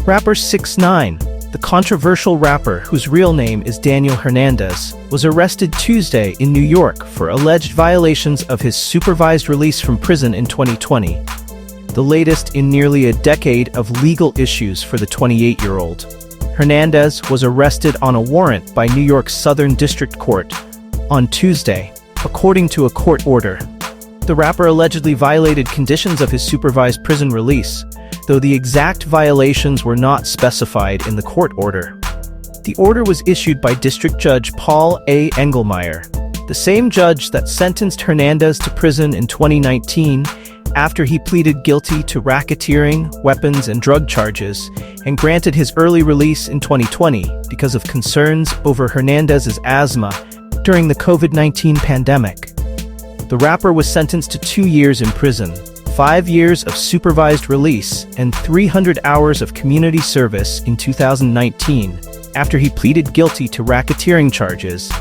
Rapper 6ix9ine, the controversial rapper whose real name is Daniel Hernandez, was arrested Tuesday in New York for alleged violations of his supervised release from prison in 2020, the latest in nearly a decade of legal issues for the 28-year-old. Hernandez was arrested on a warrant by New York's Southern District Court on Tuesday, according to a court order. The rapper allegedly violated conditions of his supervised prison release, though the exact violations were not specified in the court order. The order was issued by District Judge Paul A. Engelmeyer, the same judge that sentenced Hernandez to prison in 2019 after he pleaded guilty to racketeering, weapons, and drug charges, and granted his early release in 2020 because of concerns over Hernandez's asthma during the COVID-19 pandemic. The rapper was sentenced to 2 years in prison, 5 years of supervised release, and 300 hours of community service in 2019 after he pleaded guilty to racketeering charges,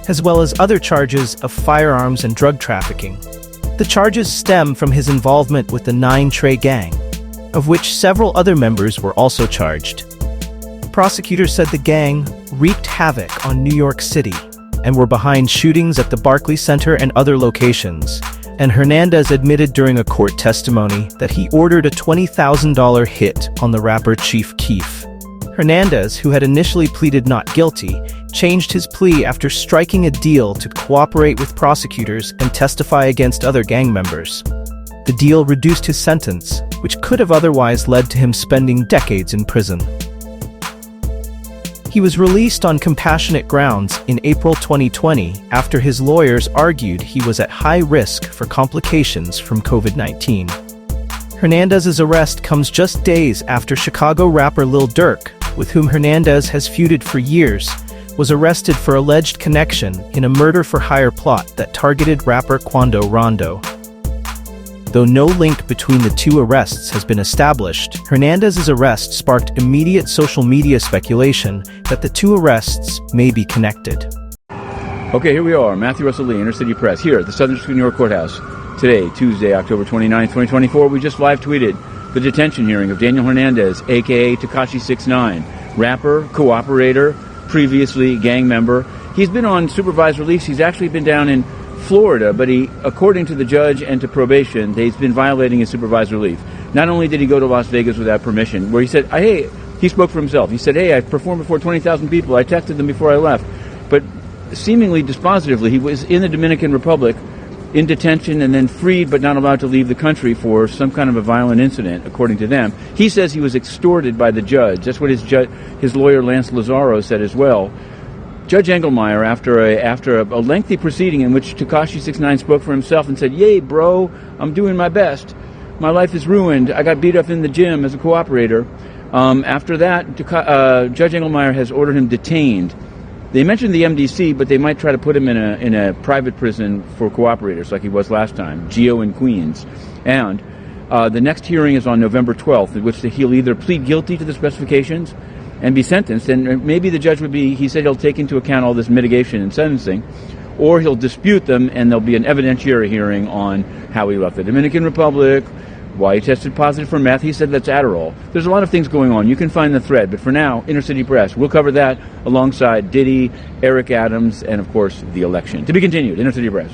as well as other charges of firearms and drug trafficking. The charges stem from his involvement with the 9 Trey gang, of which several other members were also charged. Prosecutors said the gang wreaked havoc on New York City and were behind shootings at the Barclays Center and other locations, and Hernandez admitted during a court testimony that he ordered a $20,000 hit on the rapper Chief Keef. Hernandez, who had initially pleaded not guilty, changed his plea after striking a deal to cooperate with prosecutors and testify against other gang members. The deal reduced his sentence, which could have otherwise led to him spending decades in prison. He was released on compassionate grounds in April 2020 after his lawyers argued he was at high risk for complications from COVID-19. Hernandez's arrest comes just days after Chicago rapper Lil Durk, with whom Hernandez has feuded for years, was arrested for alleged connection in a murder-for-hire plot that targeted rapper Quando Rondo. Though no link between the two arrests has been established, Hernandez's arrest sparked immediate social media speculation that the two arrests may be connected. Okay, here we are, Matthew Russell Lee, Inner City Press, here at the Southern District of New York Courthouse. Today, Tuesday, October 29, 2024, we just live tweeted the detention hearing of Daniel Hernandez, aka Tekashi 6ix9ine, rapper, cooperator, previously gang member. He's been on supervised release. He's actually been down in Florida, but he, according to the judge and to probation, he's been violating his supervised release. Not only did he go to Las Vegas without permission, where he said, hey, he spoke for himself. He said, hey, I performed before 20,000 people. I texted them before I left. But seemingly dispositively, he was in the Dominican Republic in detention and then freed but not allowed to leave the country for some kind of a violent incident, according to them. He says he was extorted by the judge. That's what his lawyer, Lance Lazaro, said as well. Judge Engelmeyer, after a lengthy proceeding in which Tekashi 6ix9ine spoke for himself and said, yay, bro, I'm doing my best. My life is ruined. I got beat up in the gym as a cooperator. After that, Judge Engelmeyer has ordered him detained. They mentioned the MDC, but they might try to put him in a private prison for cooperators like he was last time, Geo in Queens. And the next hearing is on November 12th, in which he'll either plead guilty to the specifications and be sentenced, and maybe the judge he said he'll take into account all this mitigation and sentencing, or he'll dispute them and there'll be an evidentiary hearing on how he left the Dominican Republic, why he tested positive for meth. He said that's Adderall. There's a lot of things going on. You can find the thread, but for now, Inner City Press. We'll cover that alongside Diddy, Eric Adams, and of course, the election. To be continued, Inner City Press.